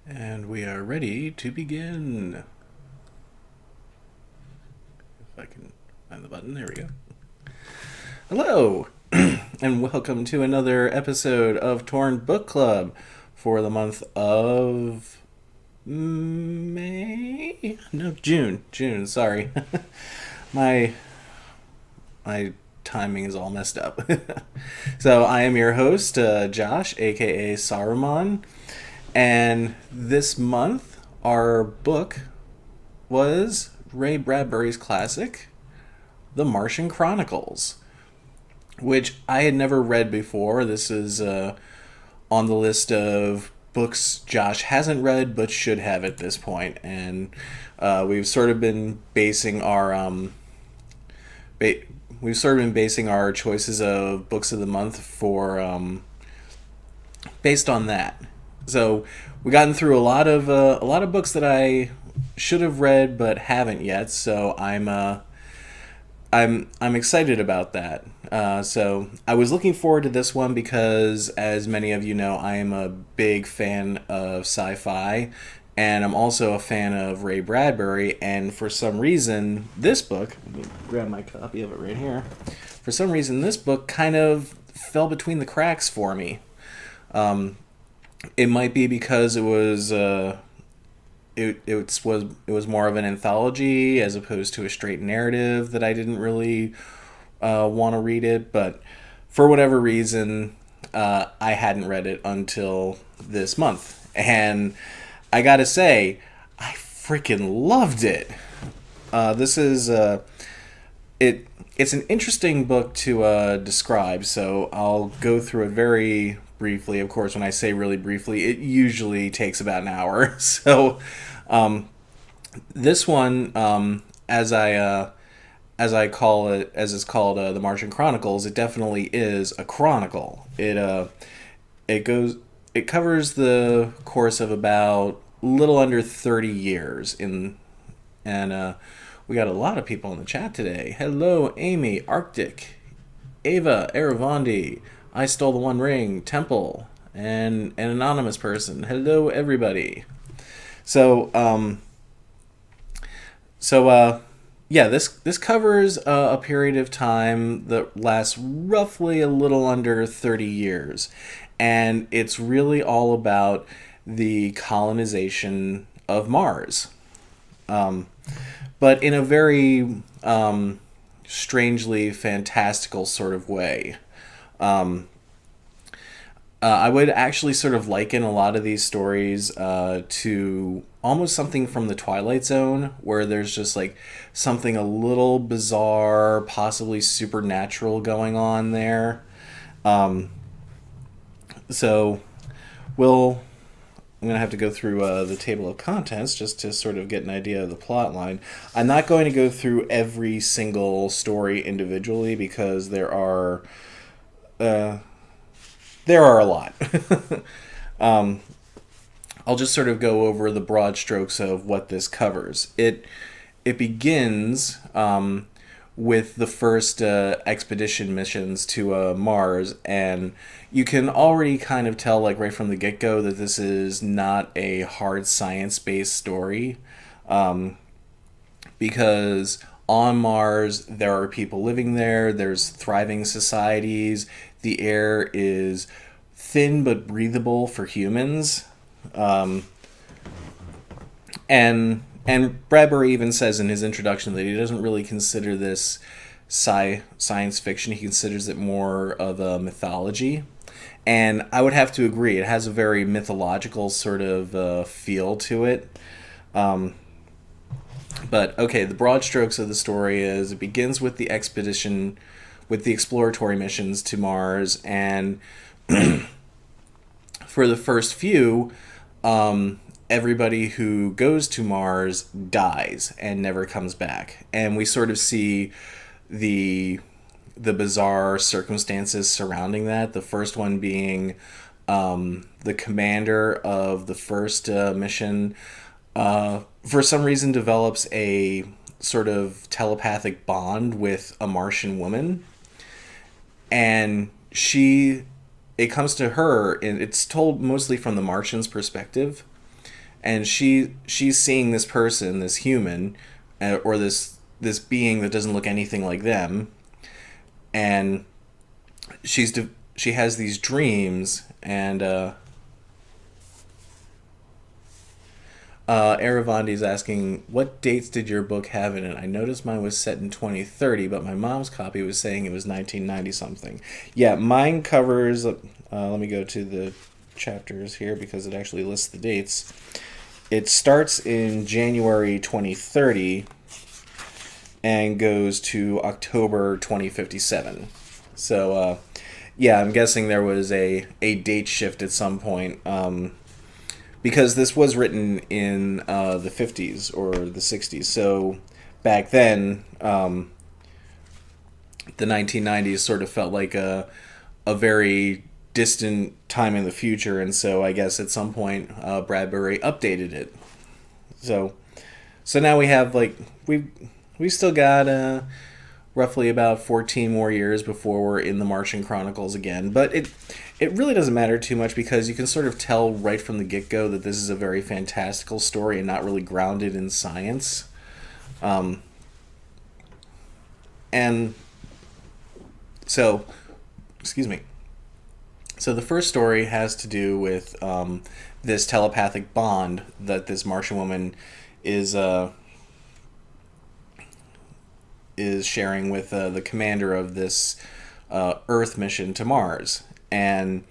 And we are ready to begin. If I can find the button, there we go. Hello, and welcome to another episode of Torn Book Club for the month of May. No, June. June. Sorry, my my timing is all messed up. So I am your host, Josh, aka Saruman, and this month our book was Ray Bradbury's classic, The Martian Chronicles, which I had never read before. This is on the list of books Josh hasn't read but should have at this point, and we've sort of been basing our ba- we've sort of been basing our choices of books of the month for based on that. So we've gotten through a lot of books that I should have read but haven't yet. So I'm excited about that. So I was looking forward to this one because, as many of you know, I am a big fan of sci-fi, and I'm also a fan of Ray Bradbury. And for some reason, this book, let me grab my copy of it right here. For some reason, this book kind of fell between the cracks for me. It might be because it was more of an anthology as opposed to a straight narrative that I didn't really want to read it, but for whatever reason, I hadn't read it until this month, and I gotta say, I freaking loved it. This is it. It's an interesting book to describe, so I'll go through it very briefly. Of course, when I say really briefly, it usually takes about an hour. So, um, this one, as I call it, as it's called, the Martian Chronicles, it definitely is a chronicle. It covers the course of about little under 30 years in, and we got a lot of people in the chat today. Hello, Amy, Arctic, Ava, Eravandi, I Stole the One Ring, Temple, and an anonymous person. Hello, everybody. So, yeah, this covers a period of time that lasts roughly a little under 30 years, and it's really all about the colonization of Mars, but in a very strangely fantastical sort of way. I would actually sort of liken a lot of these stories to almost something from the Twilight Zone, where there's just like something a little bizarre, possibly supernatural going on there. Um, so, we'll. I'm going to have to go through the table of contents just to sort of get an idea of the plot line. I'm not going to go through every single story individually because uh, there are a lot. um, I'll just sort of go over the broad strokes of what this covers. It begins with the first expedition missions to Mars, and you can already kind of tell, like right from the get go, that this is not a hard science based story, because on Mars there are people living there. There's thriving societies. The air is thin but breathable for humans. Um, and Bradbury even says in his introduction that he doesn't really consider this science fiction. He considers it more of a mythology. And I would have to agree. It has a very mythological sort of feel to it. Um, but okay, the broad strokes of the story is it begins with the expedition, with the exploratory missions to Mars, and for the first few, everybody who goes to Mars dies and never comes back, and we sort of see the the bizarre circumstances surrounding that. The first one being the commander of the first mission, for some reason, develops a sort of telepathic bond with a Martian woman, and it comes to her, and it's told mostly from the Martian's perspective, and she's seeing this person, this human, or this being that doesn't look anything like them, and she has these dreams, and Aravandi's asking, what dates did your book have in it? I noticed mine was set in 2030, but my mom's copy was saying it was 1990 something. Yeah, mine covers, let me go to the chapters here because it actually lists the dates. It starts in January 2030 and goes to October 2057. So, yeah, I'm guessing there was a date shift at some point. Because this was written in the 50s or the 60s. So back then, the 1990s sort of felt like a very distant time in the future. And so I guess at some point, Bradbury updated it. So now we have, like, we still got roughly about 14 more years before we're in the Martian Chronicles again. But it really doesn't matter too much because you can sort of tell right from the get-go that this is a very fantastical story and not really grounded in science. And so, excuse me. So the first story has to do with this telepathic bond that this Martian woman is sharing with the commander of this Earth mission to Mars. And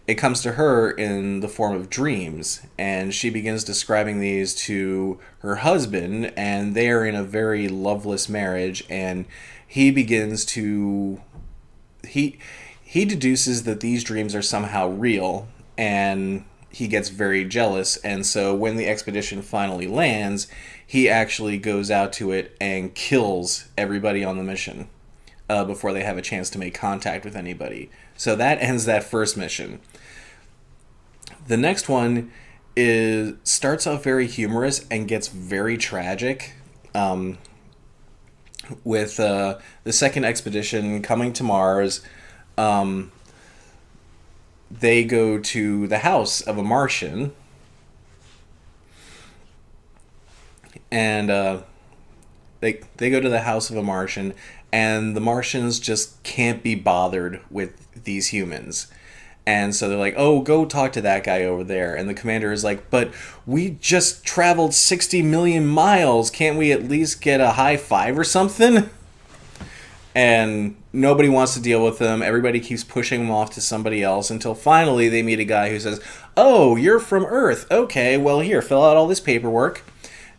it comes to her in the form of dreams, and she begins describing these to her husband, and they are in a very loveless marriage, and he begins to he deduces that these dreams are somehow real, and he gets very jealous. And so when the expedition finally lands, he actually goes out to it and kills everybody on the mission before they have a chance to make contact with anybody. So that ends that first mission. The next one starts off very humorous and gets very tragic, with the second expedition coming to Mars. They go to the house of a Martian, and they go to the house of a Martian, and the Martians just can't be bothered with these humans. And so they're like, oh, go talk to that guy over there. And the commander is like, but we just traveled 60 million miles. Can't we at least get a high five or something? And nobody wants to deal with them. Everybody keeps pushing them off to somebody else until finally they meet a guy who says, oh, you're from Earth. Okay, well, here, fill out all this paperwork.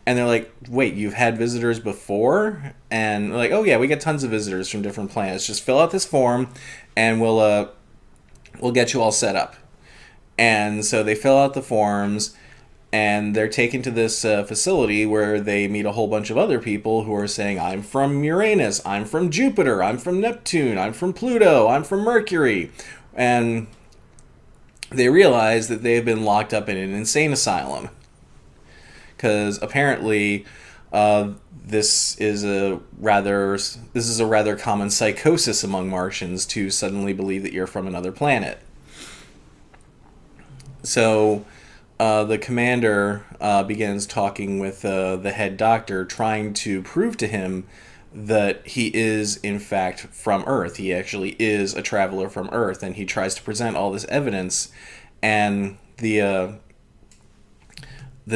And they're like, wait, you've had visitors before? And they're like, oh, yeah, we get tons of visitors from different planets. Just fill out this form, and we'll get you all set up. And so they fill out the forms, and they're taken to this facility where they meet a whole bunch of other people who are saying, I'm from Uranus, I'm from Jupiter, I'm from Neptune, I'm from Pluto, I'm from Mercury. And they realize that they've been locked up in an insane asylum. Because apparently this is a rather common psychosis among Martians to suddenly believe that you're from another planet. So the commander begins talking with the head doctor, trying to prove to him that he is in fact from Earth. He actually is a traveler from Earth, and he tries to present all this evidence, and the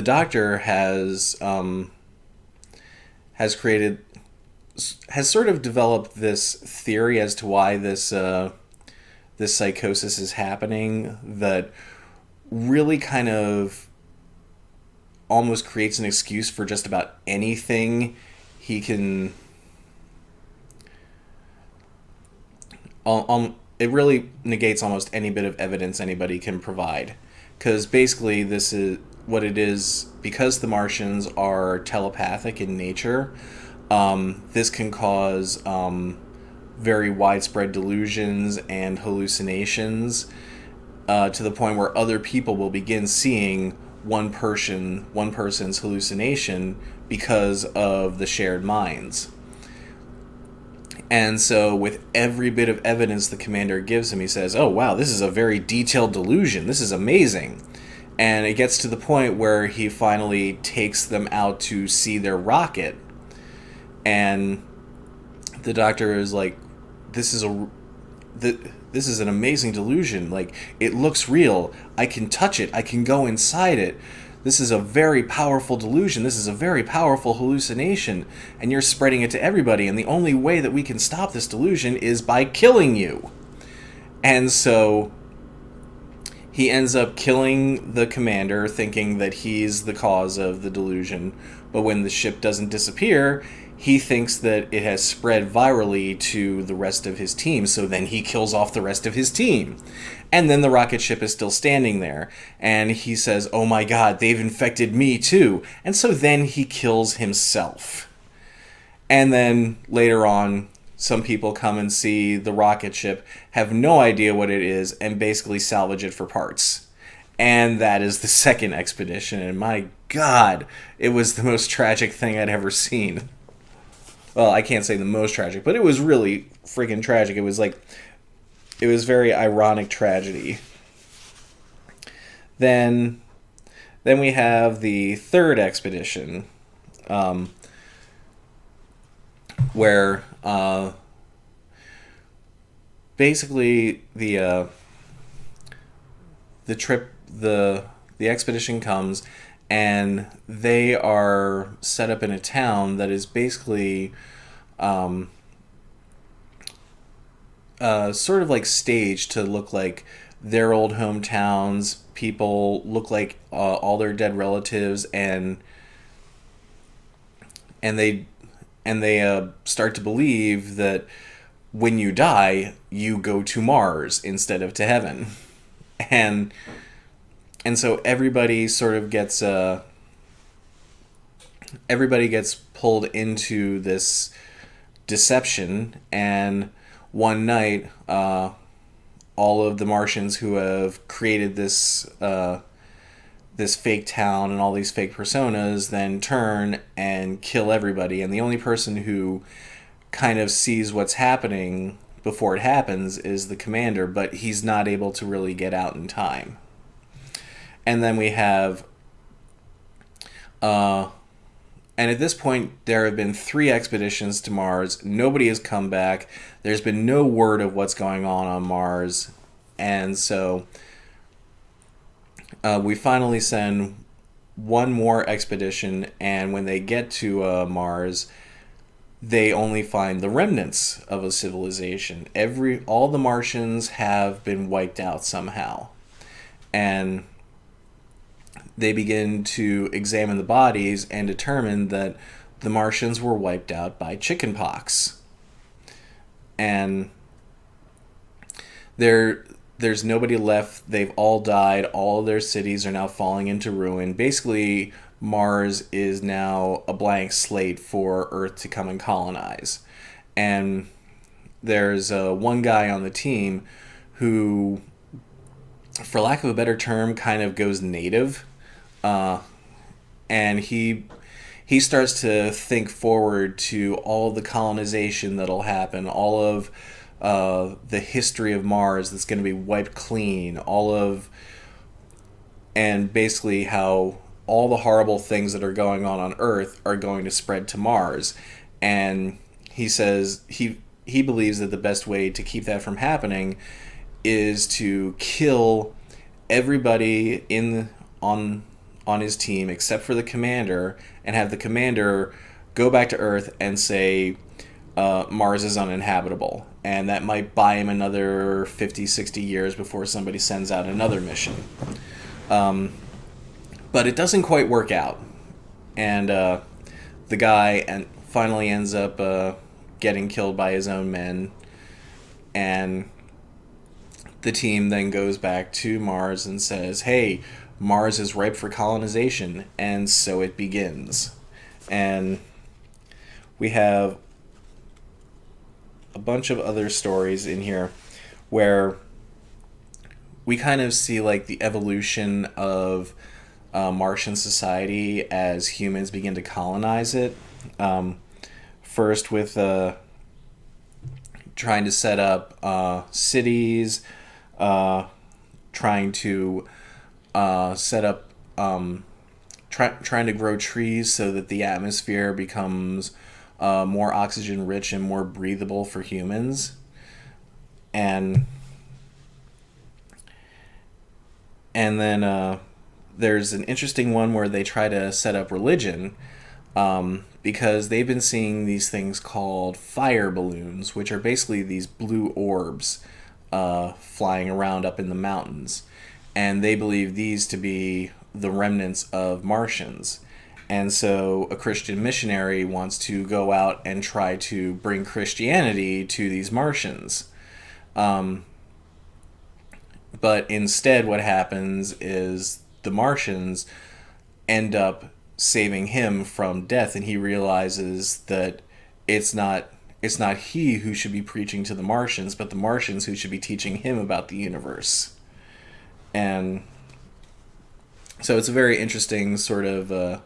doctor has sort of developed this theory as to why this psychosis is happening that really kind of almost creates an excuse for just about anything he can. It really negates almost any bit of evidence anybody can provide, because basically this is what it is. Because the Martians are telepathic in nature, this can cause very widespread delusions and hallucinations, to the point where other people will begin seeing one person's hallucination because of the shared minds. And so with every bit of evidence the commander gives him, he says, oh wow, this is a very detailed delusion, this is amazing. And it gets to the point where he finally takes them out to see their rocket, and the doctor is like, "This is this is an amazing delusion. Like, it looks real. I can touch it. I can go inside it. This is a very powerful delusion. This is a very powerful hallucination, and you're spreading it to everybody. And the only way that we can stop this delusion is by killing you." And so he ends up killing the commander, thinking that he's the cause of the delusion. But when the ship doesn't disappear, he thinks that it has spread virally to the rest of his team. So then he kills off the rest of his team. And then the rocket ship is still standing there. And he says, "Oh my God, they've infected me too." And so then he kills himself. And then later on, some people come and see the rocket ship, have no idea what it is, and basically salvage it for parts. And that is the second expedition. And my God, it was the most tragic thing I'd ever seen. Well, I can't say the most tragic, but it was really freaking tragic. It was very ironic tragedy. Then we have the third expedition, where basically the expedition comes, and they are set up in a town that is basically sort of like staged to look like their old hometowns. People look like all their dead relatives, and they start to believe that when you die, you go to Mars instead of to heaven. And so everybody sort of gets pulled into this deception. And one night, all of the Martians who have created this fake town and all these fake personas then turn and kill everybody. And the only person who kind of sees what's happening before it happens is the commander, but he's not able to really get out in time. And then we have and at this point there have been 3 expeditions to Mars. Nobody has come back. There's been no word of what's going on Mars. And so we finally send one more expedition, and when they get to Mars, they only find the remnants of a civilization. All the Martians have been wiped out somehow. And they begin to examine the bodies and determine that the Martians were wiped out by chickenpox. And there's nobody left. They've all died. All of their cities are now falling into ruin. Basically, Mars is now a blank slate for Earth to come and colonize. And there's one guy on the team who, for lack of a better term, kind of goes native. And he starts to think forward to all the colonization that'll happen, all of the history of Mars that's going to be wiped clean, and basically how all the horrible things that are going on Earth are going to spread to Mars. And he says he believes that the best way to keep that from happening is to kill everybody on his team except for the commander, and have the commander go back to Earth and say Mars is uninhabitable. And that might buy him another 50, 60 years before somebody sends out another mission. But it doesn't quite work out. And the guy finally ends up getting killed by his own men. And the team then goes back to Mars and says, "Hey, Mars is ripe for colonization." And so it begins. And we have a bunch of other stories in here where we kind of see like the evolution of Martian society as humans begin to colonize it. First with trying to set up cities, trying to set up trying to grow trees so that the atmosphere becomes more oxygen rich and more breathable for humans. And then there's an interesting one where they try to set up religion, because they've been seeing these things called fire balloons, which are basically these blue orbs flying around up in the mountains. And they believe these to be the remnants of Martians. And so a Christian missionary wants to go out and try to bring Christianity to these Martians. But instead what happens is the Martians end up saving him from death, and he realizes that it's not he who should be preaching to the Martians, but the Martians who should be teaching him about the universe. And so it's a very interesting sort of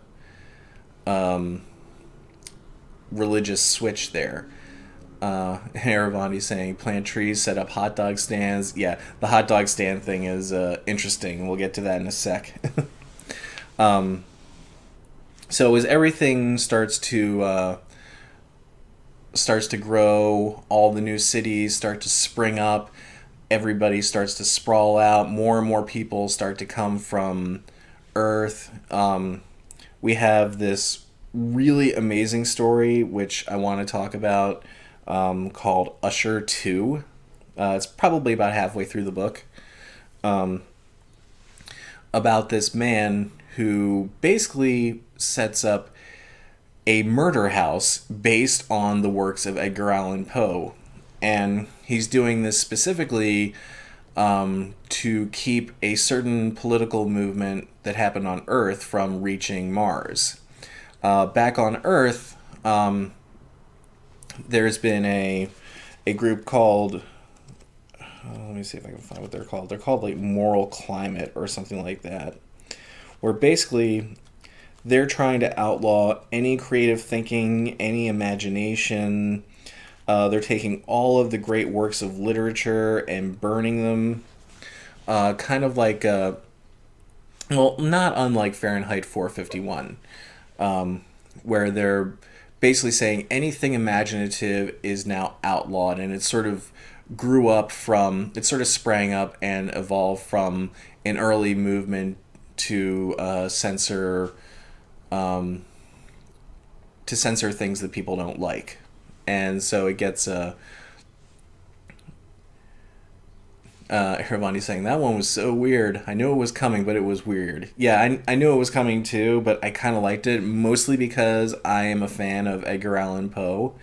religious switch there. Aravandi's saying plant trees, set up hot dog stands. Yeah, the hot dog stand thing is interesting. We'll get to that in a sec. So as everything starts to grow, all the new cities start to spring up, everybody starts to sprawl out, more and more people start to come from Earth. We have this really amazing story, which I want to talk about, called Usher 2. It's probably about halfway through the book. About this man who basically sets up a murder house based on the works of Edgar Allan Poe. And he's doing this specifically to keep a certain political movement that happened on Earth from reaching Mars. Back on Earth, there's been a group called, let me see if I can find what they're called. They're called like Moral Climate or something like that, where basically they're trying to outlaw any creative thinking, any imagination. They're taking all of the great works of literature and burning them, kind of like, well, not unlike Fahrenheit 451, where they're basically saying anything imaginative is now outlawed, and it sort of sprang up and evolved from an early movement to censor things that people don't like. And so it gets Hervandi's saying that one was so weird. I knew it was coming, but it was weird. Yeah, I knew it was coming too, but I kind of liked it, mostly because I am a fan of Edgar Allan Poe.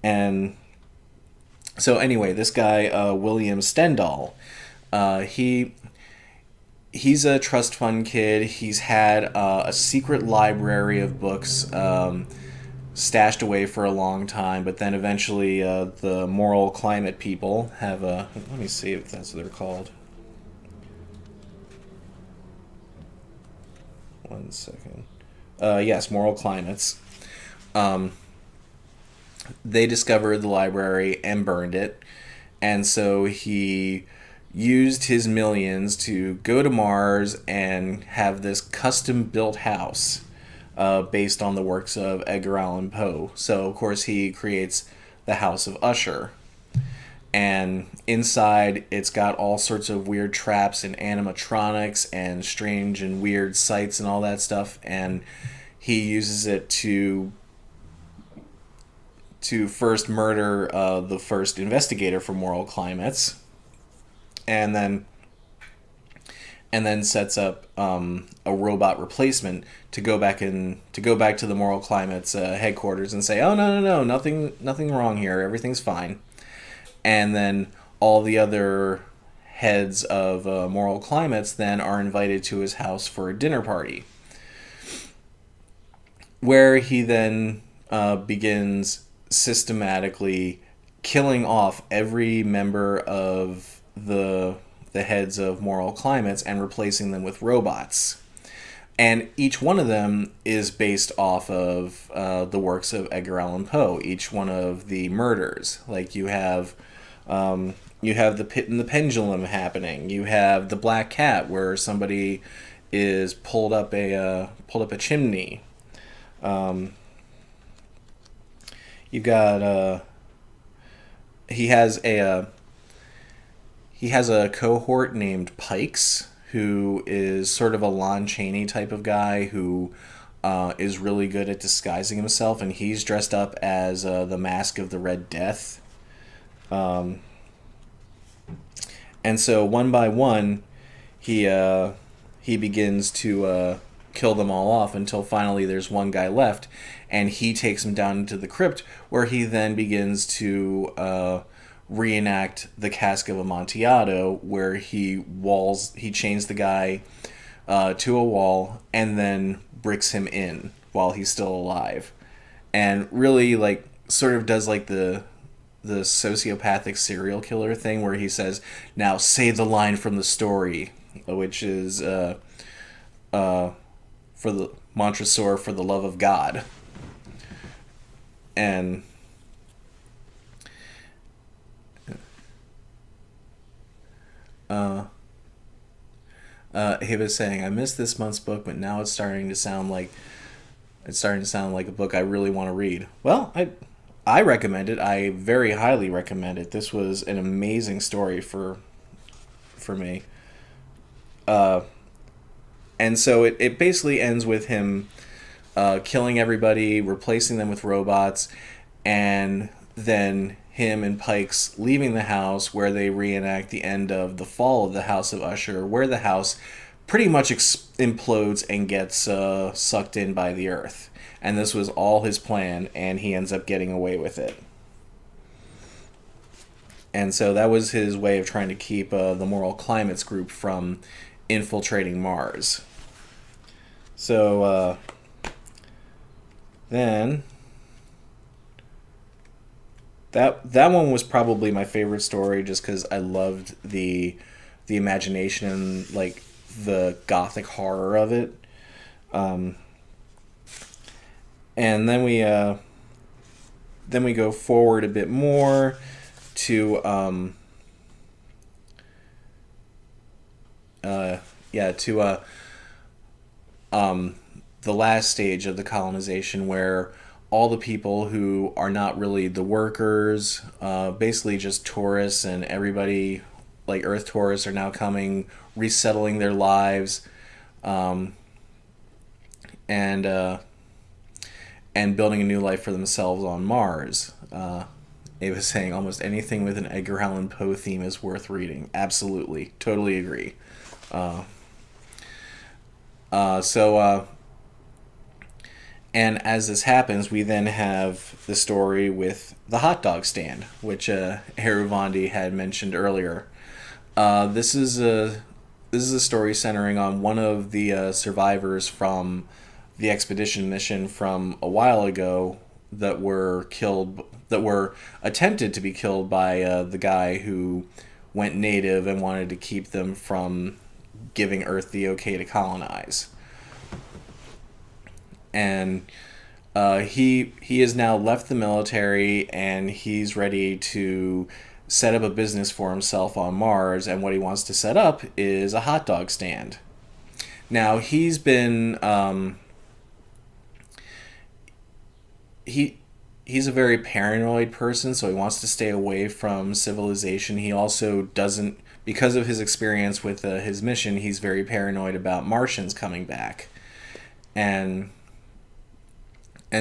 And so anyway, this guy, William Stendhal, he's a trust fund kid. He's had a secret library of books stashed away for a long time, but then eventually the Moral Climate people have a... Let me see if that's what they're called. One second. Yes, Moral Climates. They discovered the library and burned it, and so he used his millions to go to Mars and have this custom-built house based on the works of Edgar Allan Poe. So, of course, he creates the House of Usher. And inside, it's got all sorts of weird traps and animatronics and strange and weird sights and all that stuff. And he uses it to first murder the first investigator for Moral Climates. And then sets up a robot replacement to go back to the Moral Climate's headquarters and say, "Oh no, nothing wrong here. Everything's fine." And then all the other heads of Moral Climates then are invited to his house for a dinner party, where he then begins systematically killing off every member of the heads of Moral Climates and replacing them with robots. And each one of them is based off of the works of Edgar Allan Poe, each one of the murders. Like you have You have the pit and the pendulum happening. You have the black cat where somebody is pulled up a chimney. Um, you've got he has a cohort named Pikes, who is sort of a Lon Chaney type of guy who is really good at disguising himself, and he's dressed up as the Mask of the Red Death. And so one by one, he begins to kill them all off until finally there's one guy left, and he takes him down into the crypt where he then begins to reenact the Cask of Amontillado, where he chains the guy to a wall and then bricks him in while he's still alive, and really like sort of does like the sociopathic serial killer thing where he says, "Now say the line from the story," which is for the Montresor, for the love of God. And he was saying, "I missed this month's book, but now it's starting to sound like a book I really want to read." Well, I recommend it. I very highly recommend it. This was an amazing story for me. And so it basically ends with him killing everybody, replacing them with robots, and then him and Pikes leaving the house, where they reenact the end of the fall of the House of Usher, where the house pretty much implodes and gets sucked in by the earth. And this was all his plan, and he ends up getting away with it. And so that was his way of trying to keep the Moral Climates group from infiltrating Mars. So then that one was probably my favorite story, just because I loved the imagination and like the gothic horror of it. And then we go forward a bit more to the last stage of the colonization, where all the people who are not really the workers, basically just tourists, and everybody like Earth tourists are now coming, resettling their lives, and building a new life for themselves on Mars. It was saying almost anything with an Edgar Allan Poe theme is worth reading. Absolutely, totally agree. And as this happens, we then have the story with the hot dog stand, which Heruvandi had mentioned earlier. This is a story centering on one of the survivors from the expedition mission from a while ago that were attempted to be killed by the guy who went native and wanted to keep them from giving Earth the okay to colonize. And he has now left the military, and he's ready to set up a business for himself on Mars, and what he wants to set up is a hot dog stand. Now, he's been he's a very paranoid person, so he wants to stay away from civilization. He also doesn't, because of his experience with his mission, he's very paranoid about Martians coming back. And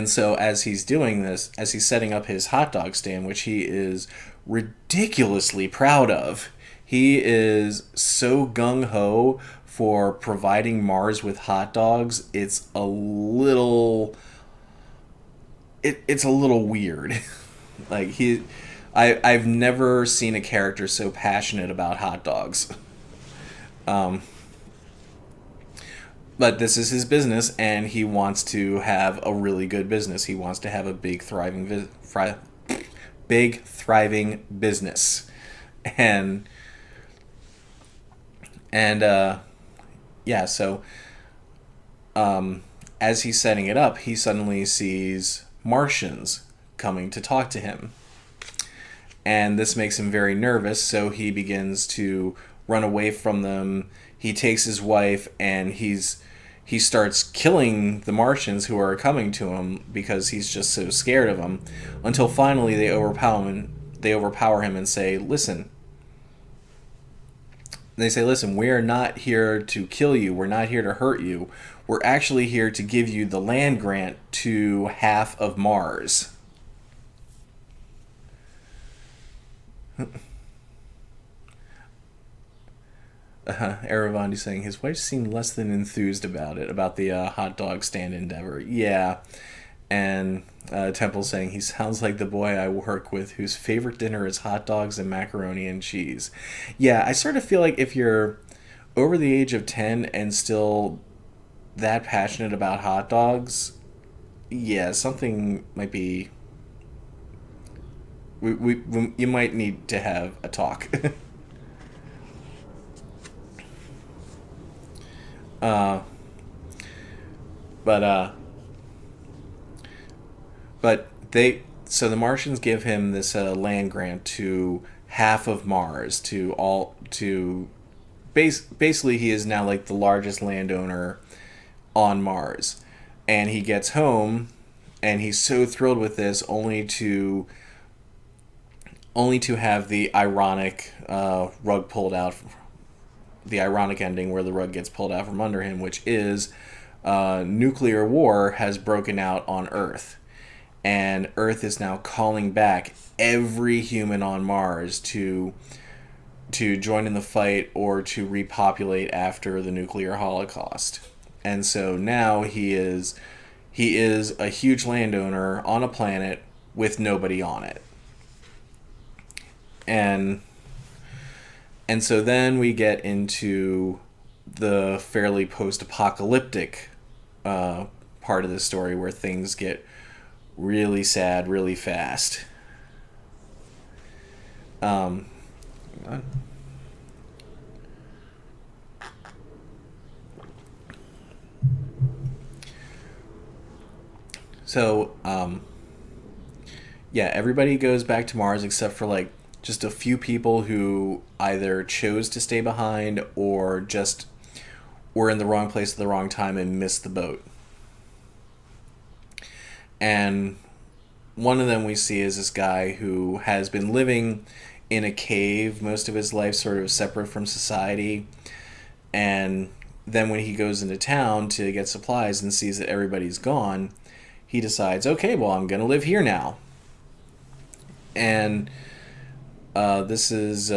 so as he's doing this, as he's setting up his hot dog stand, which he is ridiculously proud of, he is so gung-ho for providing Mars with hot dogs, it's a little weird. Like I've never seen a character so passionate about hot dogs. But this is his business, and he wants to have a really good business. He wants to have a big, thriving business. And so as he's setting it up, he suddenly sees Martians coming to talk to him. and this makes him very nervous, so he begins to run away from them. He takes his wife, and he starts killing the Martians who are coming to him because he's just so scared of them, until finally they overpower him and say, listen, we are not here to kill you. We're not here to hurt you. We're actually here to give you the land grant to half of Mars. Aravandi's saying his wife seemed less than enthused about the hot dog stand endeavor. Yeah. And Temple saying he sounds like the boy I work with whose favorite dinner is hot dogs and macaroni and cheese. Yeah, I sort of feel like if you're over the age of 10 and still that passionate about hot dogs, yeah, something might be... you might need to have a talk. uh, but the Martians give him this land grant to half of Mars, basically he is now like the largest landowner on Mars, and he gets home and he's so thrilled with this, only to have the ironic rug pulled out, the ironic ending where the rug gets pulled out from under him, which is nuclear war has broken out on Earth. And Earth is now calling back every human on Mars to join in the fight or to repopulate after the nuclear holocaust. And so now he is a huge landowner on a planet with nobody on it. And so then we get into the fairly post-apocalyptic part of the story where things get really sad really fast. So, yeah, everybody goes back to Mars except for like just a few people who either chose to stay behind or just were in the wrong place at the wrong time and missed the boat. And one of them we see is this guy who has been living in a cave most of his life, sort of separate from society. And then when he goes into town to get supplies and sees that everybody's gone, he decides, okay, well, I'm going to live here now. And this is...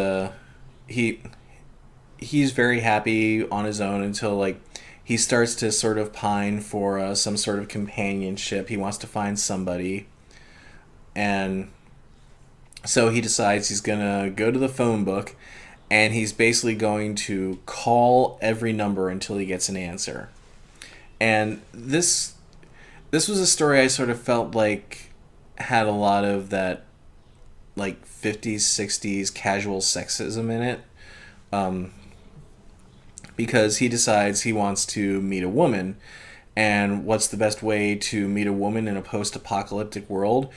he's very happy on his own until, like, he starts to sort of pine for some sort of companionship. He wants to find somebody. And so he decides he's going to go to the phone book, and he's basically going to call every number until he gets an answer. And this was a story I sort of felt like had a lot of that, like, 50s, 60s casual sexism in it. Because he decides he wants to meet a woman. And what's the best way to meet a woman in a post-apocalyptic world?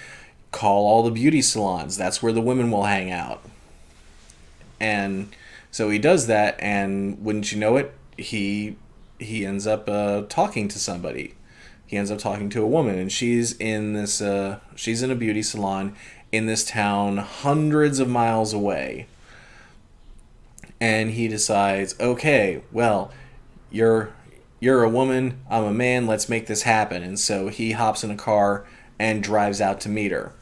Call all the beauty salons. That's where the women will hang out. And so he does that, and wouldn't you know it, he ends up talking to somebody. He ends up talking to a woman, and she's in a beauty salon in this town hundreds of miles away. And he decides, okay, well, you're a woman, I'm a man, let's make this happen. And so he hops in a car and drives out to meet her.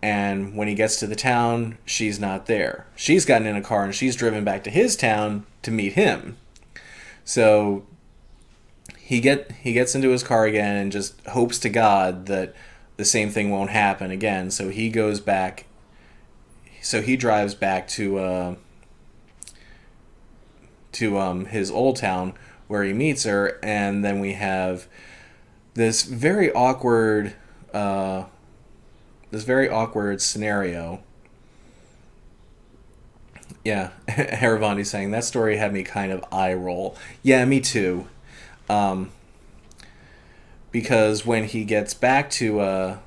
And when he gets to the town, she's not there. She's gotten in a car and she's driven back to his town to meet him. So he gets into his car again and just hopes to God that the same thing won't happen again. So he goes back. So he drives back to his old town where he meets her, and then we have this very awkward scenario. Yeah, Haravandi's saying that story had me kind of eye roll. Yeah, me too. Because when he gets back to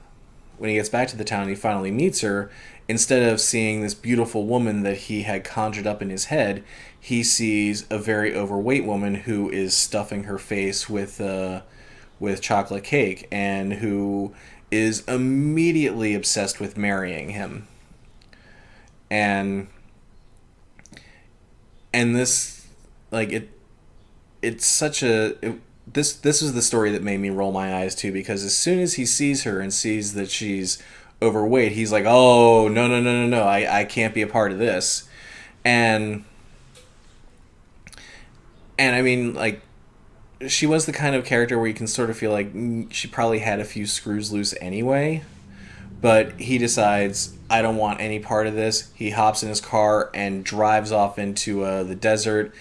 when he gets back to the town and he finally meets her, instead of seeing this beautiful woman that he had conjured up in his head, he sees a very overweight woman who is stuffing her face with chocolate cake, and who is immediately obsessed with marrying him. And this, like, it's such a this is the story that made me roll my eyes too, because as soon as he sees her and sees that she's overweight, he's like, oh, no, no, no, no, no, I can't be a part of this. And I mean, like, she was the kind of character where you can sort of feel like she probably had a few screws loose anyway, but he decides, I don't want any part of this. He hops in his car and drives off into the desert,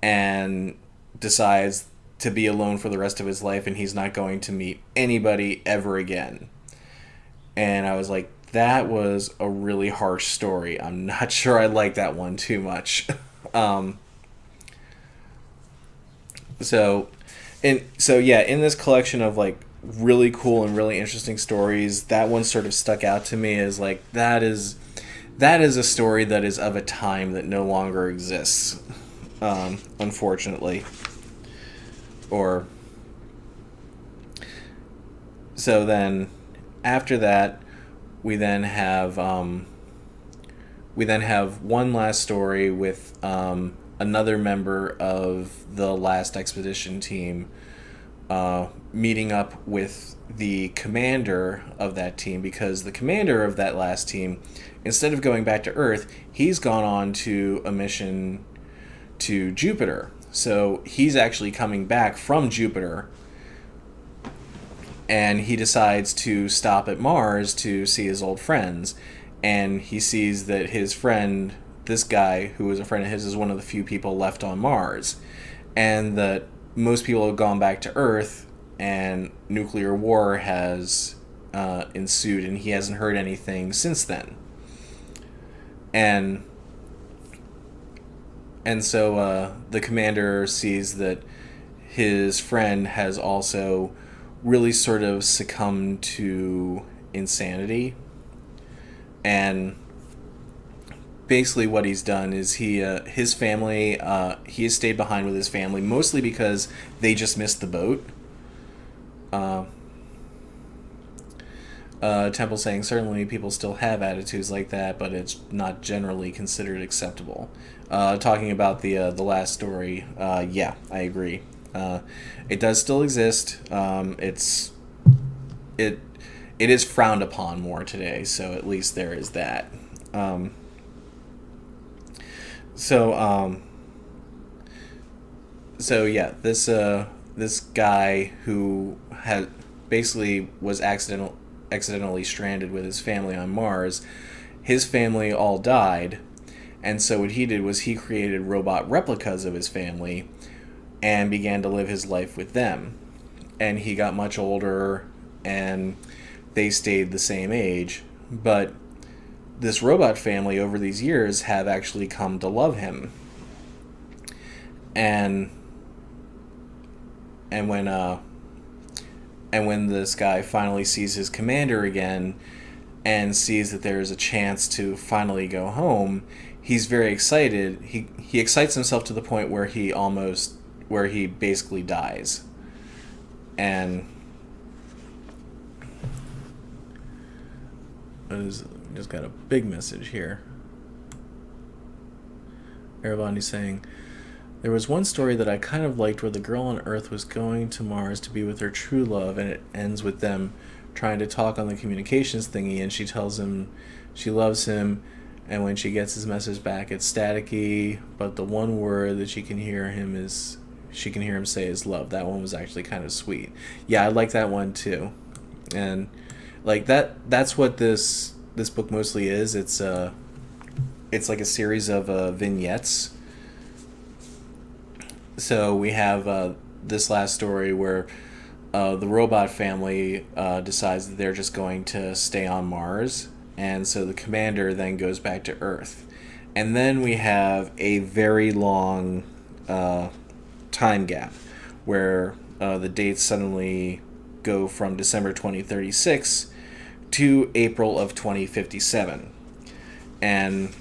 and decides to be alone for the rest of his life, and he's not going to meet anybody ever again. And I was like, that was a really harsh story. I'm not sure I like that one too much. So, yeah, in this collection of like really cool and really interesting stories, that one sort of stuck out to me as like, that is a story that is of a time that no longer exists, unfortunately. Or so then after that, we then have one last story with another member of the last expedition team meeting up with the commander of that team, because the commander of that last team, instead of going back to Earth, he's gone on to a mission to Jupiter. So he's actually coming back from Jupiter, and he decides to stop at Mars to see his old friends. And he sees that his friend, this guy who was a friend of his, is one of the few people left on Mars, and that most people have gone back to Earth, and nuclear war has ensued, and he hasn't heard anything since then. And so the commander sees that his friend has also really sort of succumbed to insanity. And basically what he's done is he has stayed behind with his family, mostly because they just missed the boat. Temple saying, certainly people still have attitudes like that, but it's not generally considered acceptable. Talking about the last story, yeah, I agree. It does still exist. It is frowned upon more today, so at least there is that. So yeah, this guy who had basically was accidentally stranded with his family on Mars. His family all died, and so what he did was he created robot replicas of his family and began to live his life with them. And he got much older, and they stayed the same age, but this robot family over these years have actually come to love him. And when this guy finally sees his commander again and sees that there is a chance to finally go home, he's very excited. He excites himself to the point where he basically dies. And just got a big message here. Eravani's saying, there was one story that I kind of liked where the girl on Earth was going to Mars to be with her true love, and it ends with them trying to talk on the communications thingy, and she tells him she loves him, and when she gets his message back, it's staticky, but the one word that she can hear him say is love. That one was actually kind of sweet. Yeah, I like that one too. And like that's what this book mostly is. It's like a series of vignettes. So we have this last story where the robot family decides that they're just going to stay on Mars, and so the commander then goes back to Earth. And then we have a very long time gap where the dates suddenly go from December 2036 to April of 2057. And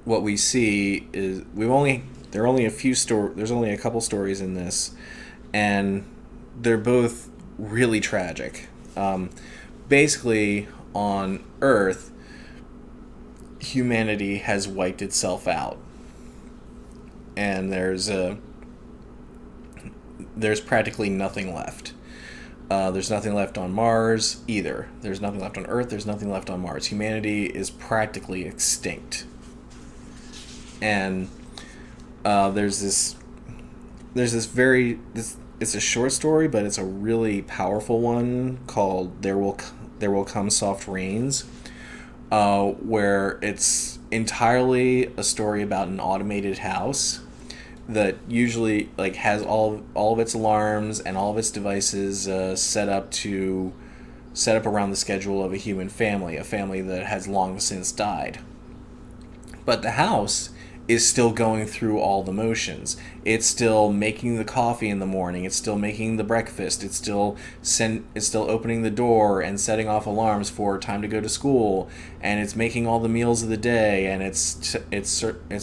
what we see is there's only a couple stories in this, and they're both really tragic. Basically, on Earth, humanity has wiped itself out, and there's practically nothing left. There's nothing left on Mars either. There's nothing left on Earth. There's nothing left on Mars. Humanity is practically extinct. And there's this it's a short story, but it's a really powerful one called There Will Come Soft Rains, where it's entirely a story about an automated house that usually has all of its alarms and all of its devices set up around the schedule of a human family, a family that has long since died. But the house is still going through all the motions. It's still making the coffee in the morning. It's still making the breakfast. It's still opening the door and setting off alarms for time to go to school. And it's making all the meals of the day. And it's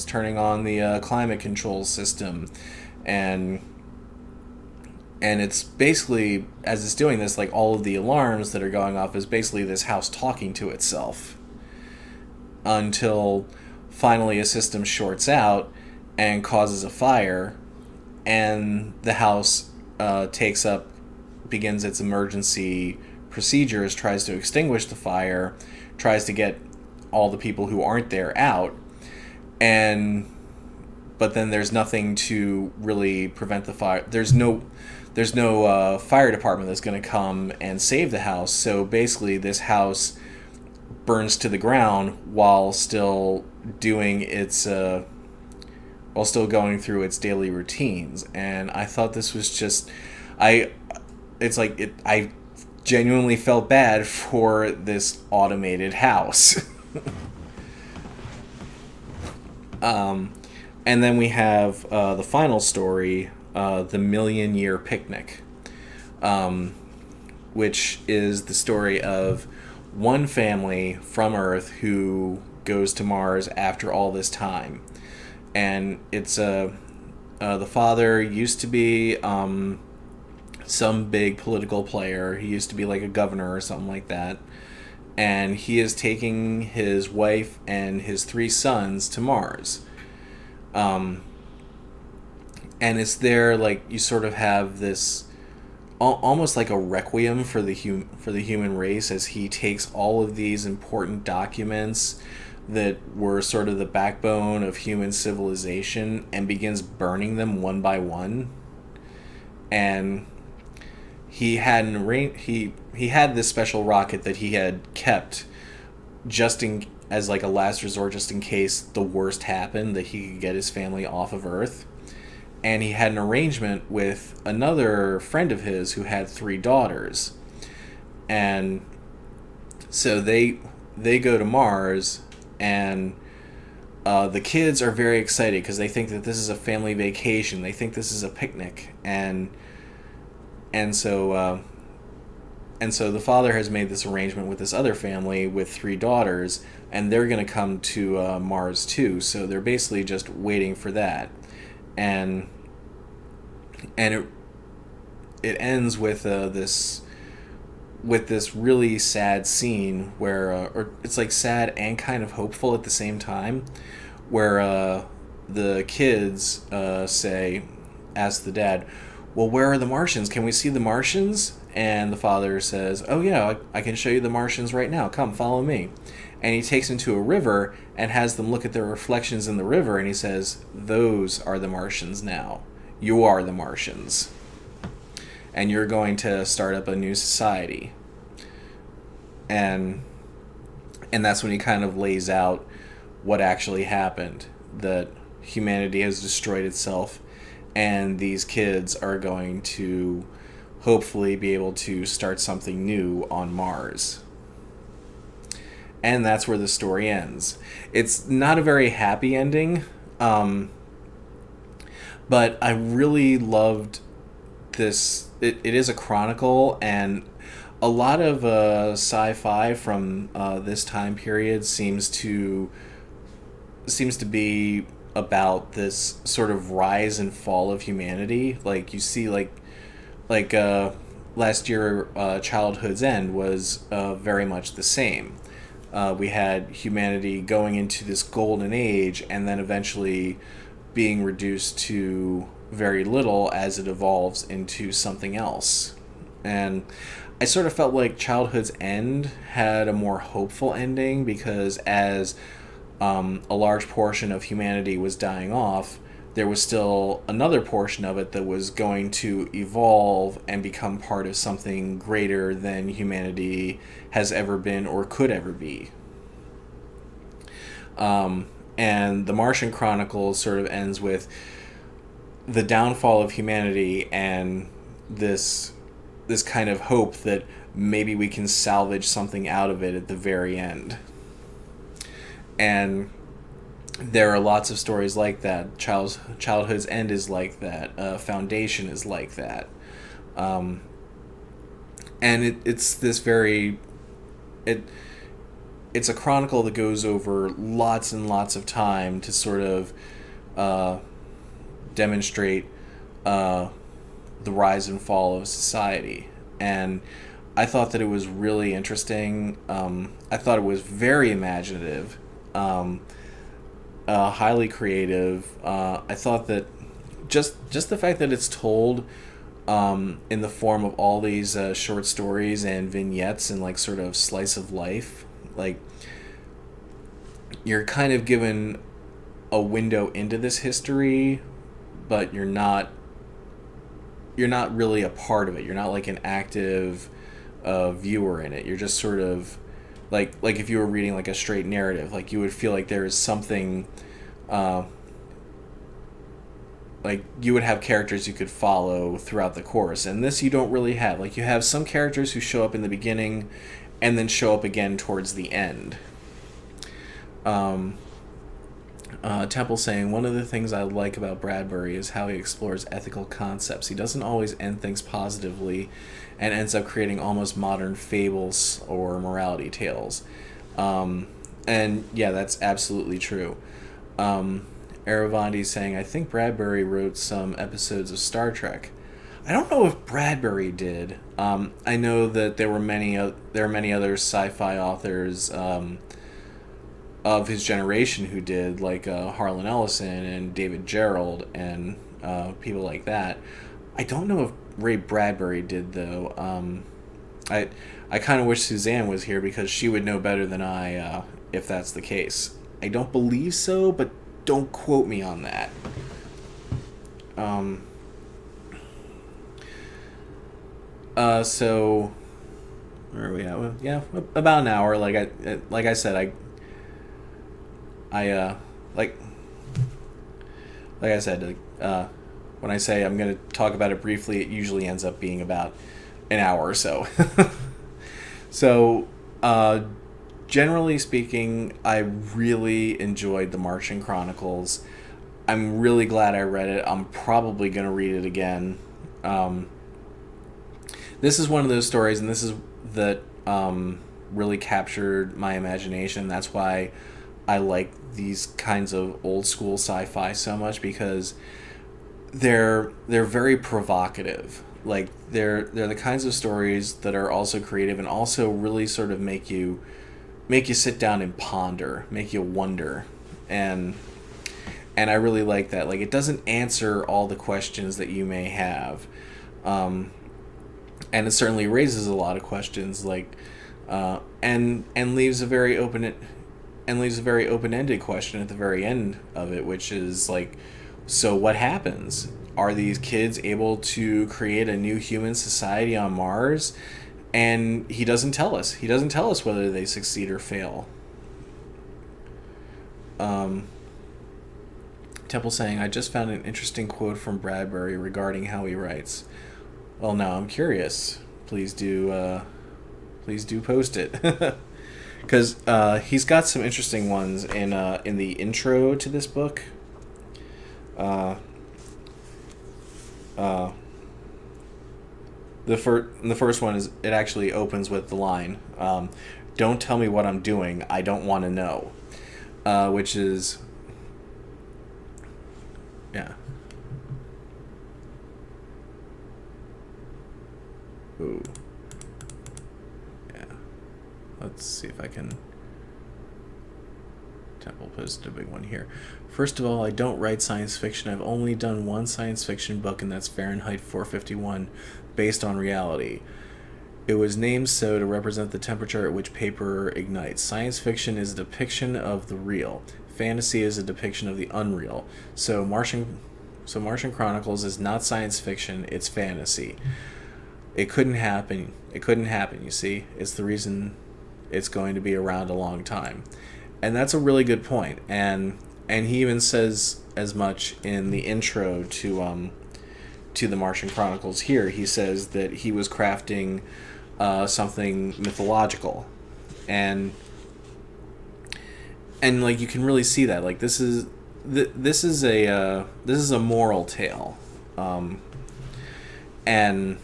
turning on the climate control system, and it's basically, as it's doing this, all of the alarms that are going off is basically this house talking to itself, until finally a system shorts out and causes a fire, and the house begins its emergency procedures, tries to extinguish the fire, tries to get all the people who aren't there out, but then there's nothing to really prevent the fire. There's no fire department that's going to come and save the house. So basically this house burns to the ground while still going through its daily routines. And I thought this was just, I genuinely felt bad for this automated house. And then we have the final story, The Million Year Picnic, which is the story of one family from Earth who goes to Mars after all this time. And it's the father used to be some big political player. He used to be a governor or something like that. And he is taking his wife and his 3 sons to Mars. And it's there, you sort of have this almost like a requiem for the human race, as he takes all of these important documents that were sort of the backbone of human civilization and begins burning them one by one. And he had he had this special rocket that he had kept as a last resort, just in case the worst happened, that he could get his family off of Earth. And he had an arrangement with another friend of his who had 3 daughters. And so they go to Mars, and the kids are very excited because they think that this is a family vacation. They think this is a picnic. And so the father has made this arrangement with this other family with 3 daughters, and they're going to come to Mars too. So they're basically just waiting for that. And it ends with this really sad scene where or it's sad and kind of hopeful at the same time, where the kids ask the dad, "Well, where are the Martians? Can we see the Martians?" And the father says, "Oh yeah, I can show you the Martians right now. Come, follow me." And he takes them to a river and has them look at their reflections in the river, and he says, "Those are the Martians now. You are the Martians. And you're going to start up a new society." And that's when he kind of lays out what actually happened, that humanity has destroyed itself, and these kids are going to hopefully be able to start something new on Mars. And that's where the story ends. It's not a very happy ending, but I really loved this. It is a chronicle, and a lot of sci-fi from this time period seems to be about this sort of rise and fall of humanity. Like you see, like last year, Childhood's End was very much the same. We had humanity going into this golden age, and then eventually being reduced to very little as it evolves into something else. And I sort of felt like Childhood's End had a more hopeful ending because as a large portion of humanity was dying off, there was still another portion of it that was going to evolve and become part of something greater than humanity has ever been or could ever be. And the Martian Chronicles sort of ends with the downfall of humanity and this kind of hope that maybe we can salvage something out of it at the very end. And there are lots of stories like that. Childhood's End is like that. Foundation is like that. And it's this very... It's a chronicle that goes over lots and lots of time to sort of demonstrate the rise and fall of society. And I thought that it was really interesting. I thought it was very imaginative, highly creative. I thought that just the fact that it's told in the form of all these short stories and vignettes and like sort of slice of life, like you're kind of given a window into this history, but you're not really a part of it. You're not like an active viewer in it. You're just sort of like if you were reading like a straight narrative, like you would feel like there is something like you would have characters you could follow throughout the course, and this you don't really have. Like you have some characters who show up in the beginning and then show up again towards the end. Temple saying, one of the things I like about Bradbury is how he explores ethical concepts. He doesn't always end things positively and ends up creating almost modern fables or morality tales. And yeah, that's absolutely true. Aravandi saying, I think Bradbury wrote some episodes of Star Trek. I don't know if Bradbury did. I know that there are many other sci-fi authors of his generation who did, like Harlan Ellison and David Gerald and people like that. I don't know if Ray Bradbury did, though. I kind of wish Suzanne was here because she would know better than I if that's the case. I don't believe so, but don't quote me on that. So where are we at? Well, yeah, about an hour. Like I said, like I said, when I say I'm going to talk about it briefly, it usually ends up being about an hour or so. So, generally speaking, I really enjoyed the Martian Chronicles. I'm really glad I read it. I'm probably going to read it again. This is one of those stories, and this is that really captured my imagination. That's why I like these kinds of old school sci-fi so much, because they're very provocative. Like they're the kinds of stories that are also creative and also really sort of make you sit down and ponder, make you wonder, and I really like that. Like it doesn't answer all the questions that you may have, and it certainly raises a lot of questions. Like and leaves a very open-ended question at the very end of it, which is like, so what happens? Are these kids able to create a new human society on Mars? And he doesn't tell us. He doesn't tell us whether they succeed or fail. Temple saying, I just found an interesting quote from Bradbury regarding how he writes. Well, now I'm curious. Please do post it. Because he's got some interesting ones in the intro to this book. the first one is, it actually opens with the line, "Don't tell me what I'm doing. I don't want to know," which is, yeah. Ooh. Yeah. Let's see if I can. Temple posted a big one here. "First of all, I don't write science fiction. I've only done one science fiction book, and that's Fahrenheit 451, based on reality. It was named so to represent the temperature at which paper ignites. Science fiction is a depiction of the real. Fantasy is a depiction of the unreal. So Martian Chronicles is not science fiction, it's fantasy. It couldn't happen. It couldn't happen, you see. It's the reason it's going to be around a long time." And that's a really good point. And he even says as much in the intro to the Martian Chronicles here. He says that he was crafting something mythological. And like, you can really see that. Like, this is a moral tale. And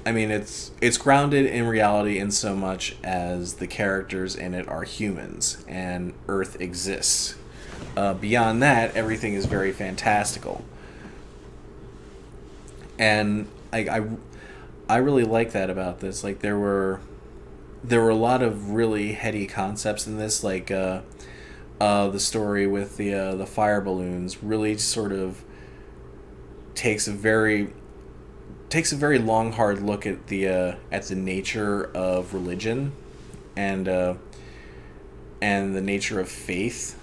I mean, it's grounded in reality in so much as the characters in it are humans and Earth exists. Beyond that, everything is very fantastical. And I really like that about this. Like, there were a lot of really heady concepts in this, like the story with the fire balloons really sort of takes a very long, hard look at the nature of religion and the nature of faith.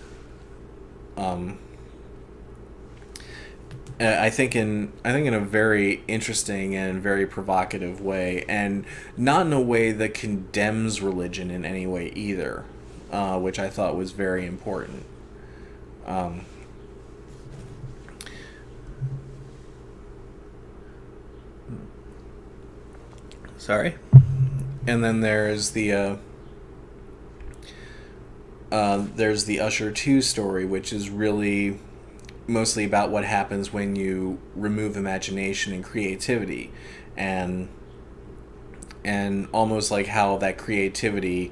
I think in a very interesting and very provocative way, and not in a way that condemns religion in any way either, which I thought was very important. Sorry. And then there's the Usher 2 story, which is really mostly about what happens when you remove imagination and creativity, and almost like how that creativity,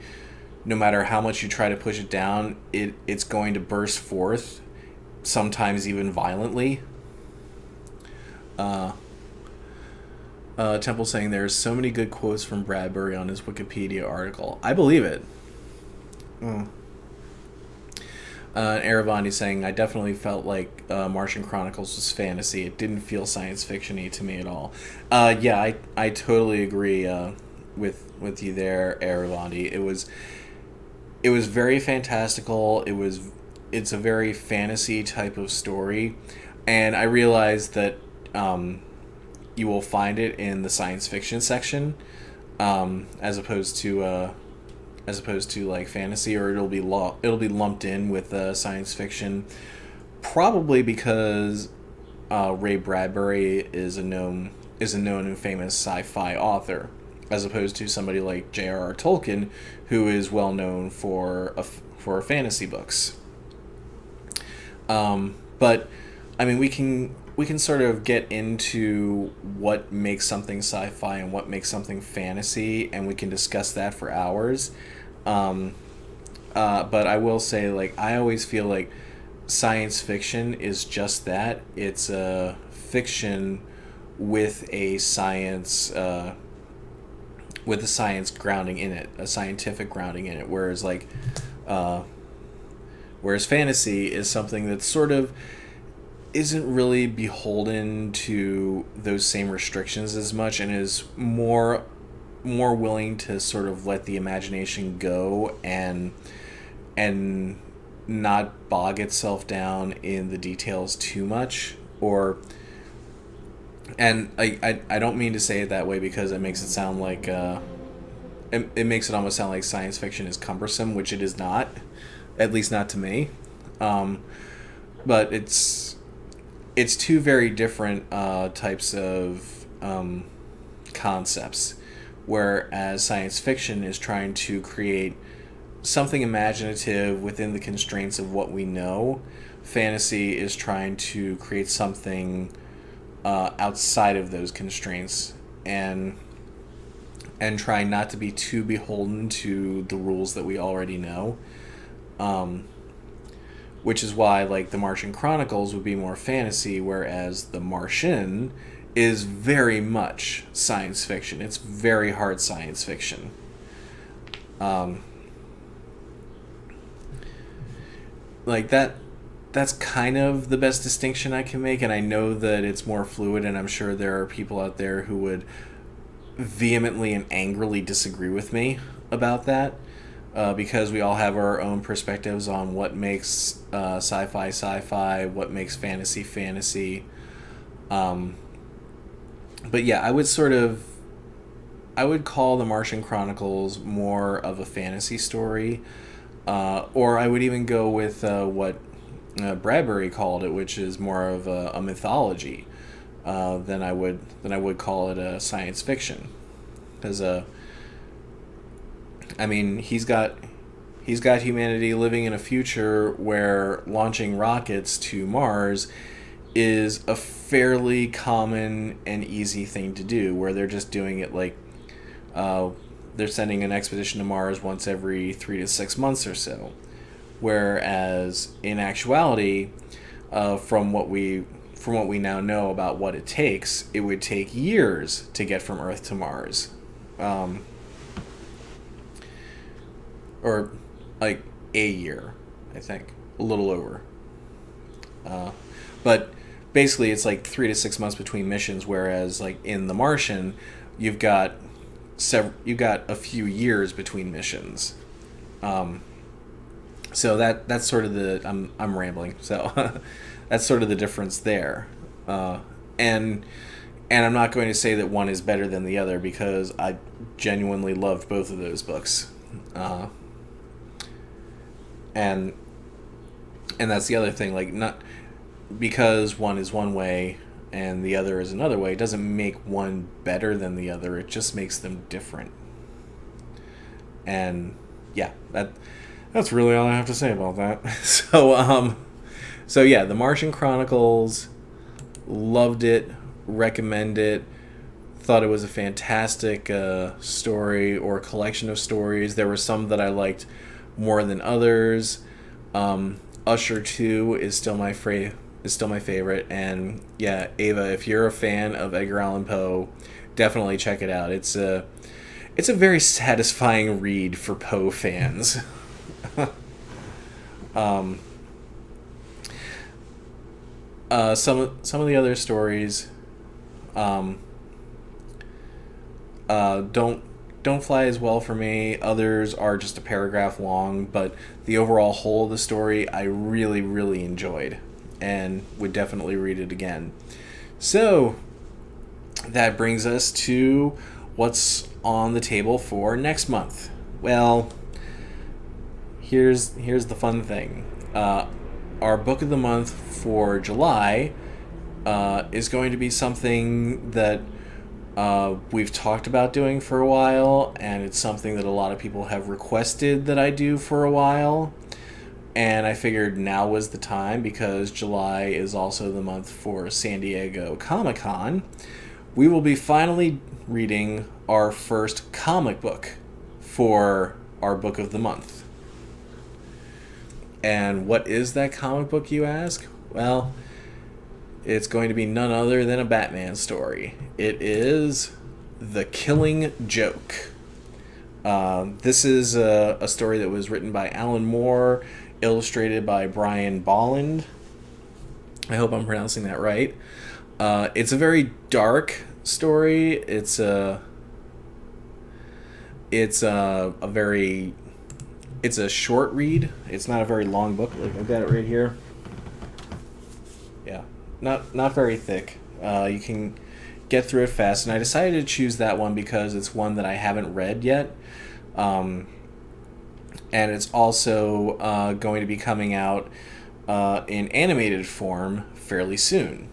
no matter how much you try to push it down, it's going to burst forth, sometimes even violently. Temple saying there's so many good quotes from Bradbury on his Wikipedia article. I believe it. Aravandi saying, I definitely felt like Martian Chronicles was fantasy. It didn't feel science fiction-y to me at all. Yeah, I totally agree with you there, Aravandi. It was very fantastical. It's a very fantasy type of story, and I realized that you will find it in the science fiction section, as opposed to like fantasy, or it'll be lumped in with science fiction, probably because Ray Bradbury is a known and famous sci-fi author, as opposed to somebody like J.R.R. Tolkien, who is well known for fantasy books. But I mean, we can sort of get into what makes something sci-fi and what makes something fantasy, and we can discuss that for hours. But I will say, like, I always feel like science fiction is just that. It's a fiction with a science grounding in it, a scientific grounding in it. Whereas fantasy is something that sort of isn't really beholden to those same restrictions as much, and is more willing to sort of let the imagination go and not bog itself down in the details too much. And I don't mean to say it that way, because it makes it sound like it makes it almost sound like science fiction is cumbersome, which it is not, at least not to me. But it's two very different types of concepts. Whereas science fiction is trying to create something imaginative within the constraints of what we know, fantasy is trying to create something outside of those constraints. And and try not to be too beholden to the rules that we already know. Which is why, like, the Martian Chronicles would be more fantasy, whereas The Martian is very much science fiction. It's very hard science fiction. Like, that's kind of the best distinction I can make, and I know that it's more fluid, and I'm sure there are people out there who would vehemently and angrily disagree with me about that. Because we all have our own perspectives on what makes sci-fi, what makes fantasy. But yeah, I would call the Martian Chronicles more of a fantasy story, or I would even go with what Bradbury called it, which is more of a mythology than I would call it a science fiction, because I mean, he's got humanity living in a future where launching rockets to Mars is a fairly common and easy thing to do, where they're just doing it like they're sending an expedition to Mars once every 3 to 6 months or so. Whereas in actuality, from what we now know about what it takes, it would take years to get from Earth to Mars. Or like a year, I think, a little over. But basically, it's like 3 to 6 months between missions. Whereas, like in The Martian, you've got a few years between missions. So that's sort of the I'm rambling. So that's sort of the difference there. And I'm not going to say that one is better than the other, because I genuinely loved both of those books. And that's the other thing, like, not because one is one way and the other is another way, it doesn't make one better than the other, it just makes them different. And yeah, that's really all I have to say about that. So yeah, The Martian Chronicles, loved it, recommend it, thought it was a fantastic story, or collection of stories. There were some that I liked more than others. Usher 2 is still my favorite, and yeah, Ava, if you're a fan of Edgar Allan Poe, definitely check it out. It's a very satisfying read for Poe fans. Some of the other stories don't fly as well for me. Others are just a paragraph long, but the overall whole of the story I really, really enjoyed and would definitely read it again. So that brings us to what's on the table for next month. Well, here's the fun thing. Our book of the month for July is going to be something that we've talked about doing for a while, and it's something that a lot of people have requested that I do for a while. And I figured now was the time, because July is also the month for San Diego Comic-Con. We will be finally reading our first comic book for our book of the month. And what is that comic book, you ask? Well, it's going to be none other than a Batman story. It is The Killing Joke. This is a story that was written by Alan Moore, illustrated by Brian Bolland. I hope I'm pronouncing that right. It's a very dark story. It's a short read. It's not a very long book. Like, I've got it right here. Yeah, not very thick. You can get through it fast, and I decided to choose that one because it's one that I haven't read yet. And it's also going to be coming out in animated form fairly soon.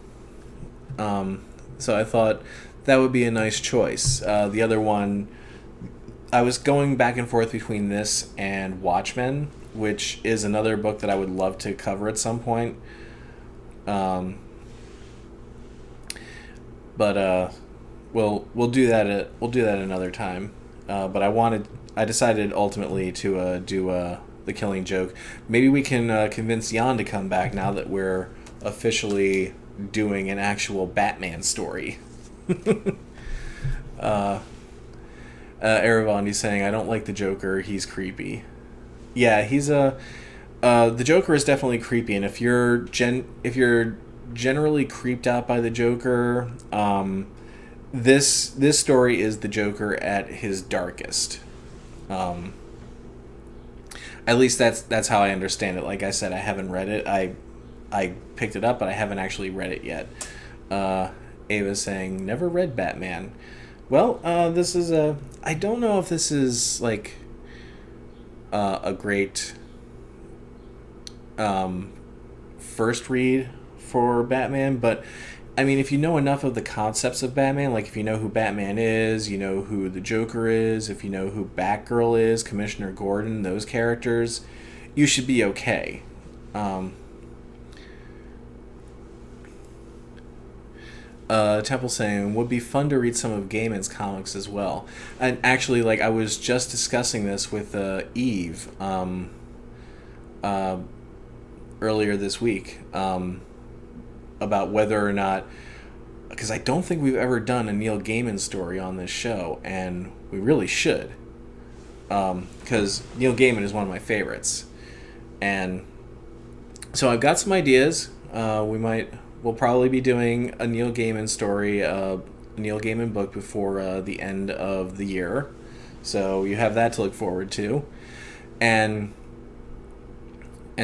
So I thought that would be a nice choice. The other one, I was going back and forth between this and Watchmen, which is another book that I would love to cover at some point. But we'll do that. We'll do that another time. But I decided ultimately to do the Killing Joke. Maybe we can convince Jan to come back now that we're officially doing an actual Batman story. Aravandi's saying, I don't like the Joker. He's creepy. Yeah, he's a. The Joker is definitely creepy, and if you're generally creeped out by the Joker, this story is the Joker at his darkest. At least that's how I understand it. Like I said, I haven't read it. I picked it up, but I haven't actually read it yet. Ava's saying, never read Batman. Well, this is a. I don't know if this is like a great first read for Batman, but I mean, if you know enough of the concepts of Batman, like if you know who Batman is, you know who the Joker is, if you know who Batgirl is, Commissioner Gordon, those characters, you should be okay. Temple saying, would be fun to read some of Gaiman's comics as well. And actually, like, I was just discussing this with Eve earlier this week about whether or not, because I don't think we've ever done a Neil Gaiman story on this show, and we really should, because Neil Gaiman is one of my favorites. And so I've got some ideas. We'll probably be doing a Neil Gaiman story, a Neil Gaiman book before the end of the year. So you have that to look forward to. And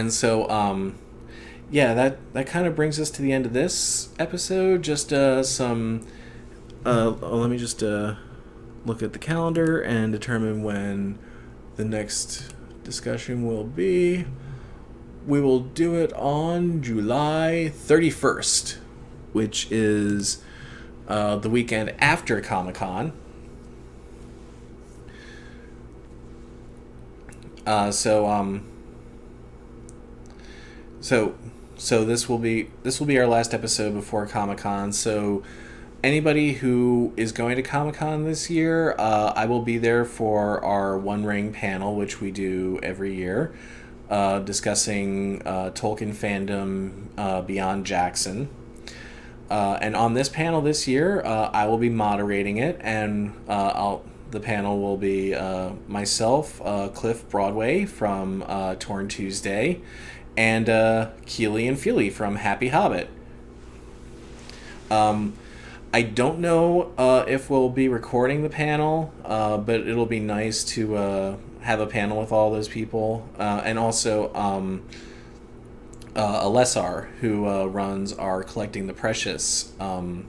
so, yeah, that kind of brings us to the end of this episode. Just some... let me just look at the calendar and determine when the next discussion will be. We will do it on July 31st, which is the weekend after Comic-Con. So this will be our last episode before Comic-Con. So anybody who is going to Comic-Con this year, I will be there for our One Ring panel, which we do every year. Discussing Tolkien fandom beyond Jackson. And on this panel this year, I will be moderating it, and the panel will be myself, Cliff Broadway from Torn Tuesday, and Keely and Feely from Happy Hobbit. I don't know if we'll be recording the panel, but it'll be nice to have a panel with all those people, and also Alessar, who runs our Collecting the Precious column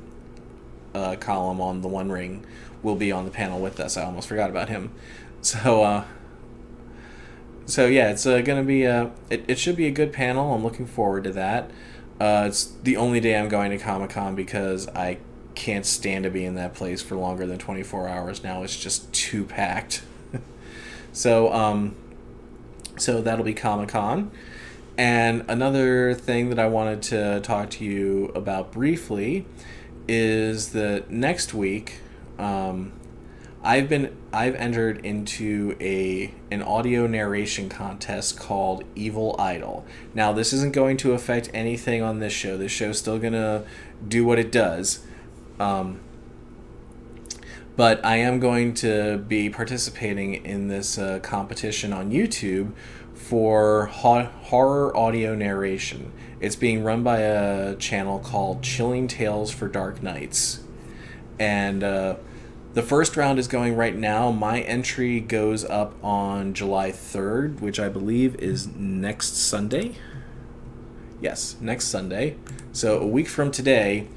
on the One Ring, will be on the panel with us. I almost forgot about him. So yeah, it's gonna be it should be a good panel. I'm looking forward to that. It's the only day I'm going to Comic-Con because I can't stand to be in that place for longer than 24 hours now. It's just too packed. So that'll be Comic-Con. And another thing that I wanted to talk to you about briefly is that next week, I've entered into an audio narration contest called Evil Idol. Now, this isn't going to affect anything on this show. This show's still gonna do what it does. But I am going to be participating in this competition on YouTube for horror audio narration. It's being run by a channel called Chilling Tales for Dark Nights. And the first round is going right now. My entry goes up on July 3rd, which I believe is next Sunday. Yes, next Sunday. So a week from today,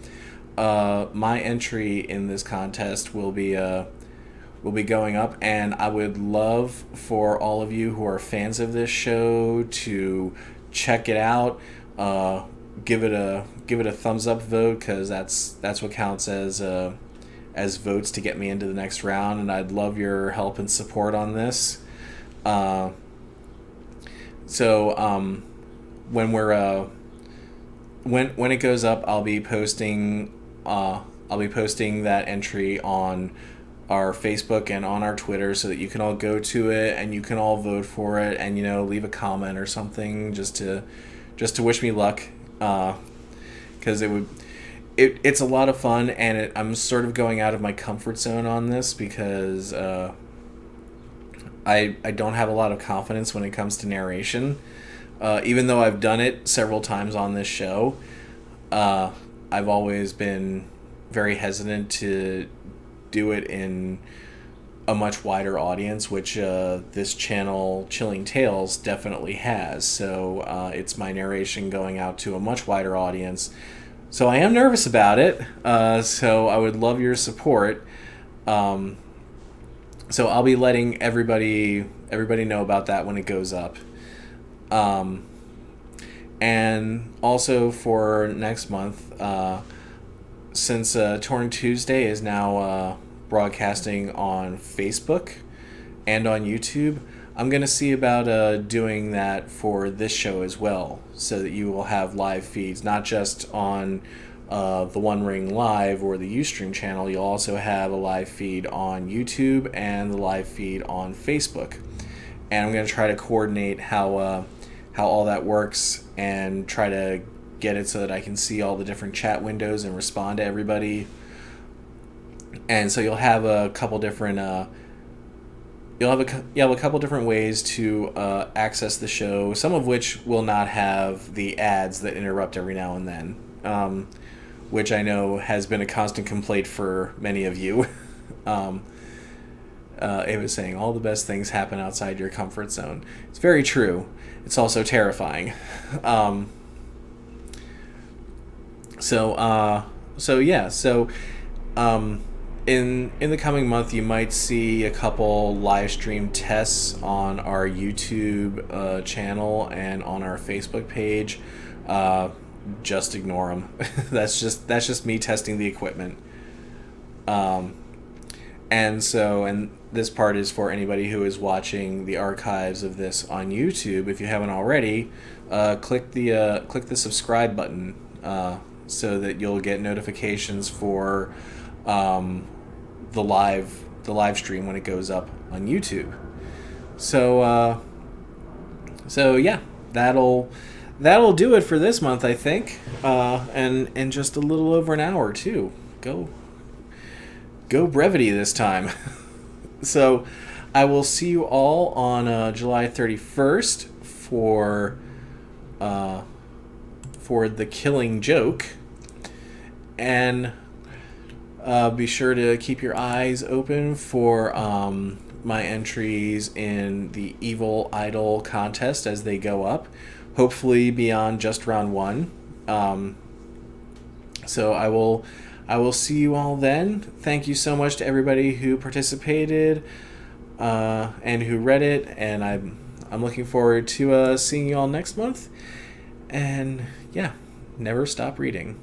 my entry in this contest will be going up, and I would love for all of you who are fans of this show to check it out. Give it a thumbs up vote, because that's what counts as votes to get me into the next round, and I'd love your help and support on this. So when it goes up, I'll be posting I'll be posting that entry on our Facebook and on our Twitter so that you can all go to it and you can all vote for it and leave a comment or something just to wish me luck, because it's a lot of fun, and I'm sort of going out of my comfort zone on this because I don't have a lot of confidence when it comes to narration. Even though I've done it several times on this show, I've always been very hesitant to do it in a much wider audience, which this channel, Chilling Tales, definitely has. So it's my narration going out to a much wider audience. So I am nervous about it. So I would love your support. So I'll be letting everybody know about that when it goes up. And also for next month, since Torn Tuesday is now broadcasting on Facebook and on YouTube, I'm going to see about doing that for this show as well, so that you will have live feeds, not just on the One Ring Live or the Ustream channel. You'll also have a live feed on YouTube and the live feed on Facebook. And I'm going to try to coordinate how all that works and try to get it so that I can see all the different chat windows and respond to everybody. And so you'll have a couple different a couple different ways to access the show, some of which will not have the ads that interrupt every now and then, which I know has been a constant complaint for many of you. It was saying all the best things happen outside your comfort zone. It's very true. It's also terrifying. In the coming month, you might see a couple live stream tests on our YouTube channel and on our Facebook page. Just ignore them. That's just me testing the equipment. And this part is for anybody who is watching the archives of this on YouTube. If you haven't already, click the subscribe button so that you'll get notifications for the live stream when it goes up on YouTube. So yeah, that'll do it for this month, I think. And in just a little over an hour too. Go brevity this time. So I will see you all on July 31st for The Killing Joke. And be sure to keep your eyes open for my entries in the Evil Idol contest as they go up, hopefully beyond just round 1. So I will see you all then. Thank you so much to everybody who participated and who read it, and I'm looking forward to seeing you all next month. And yeah, never stop reading.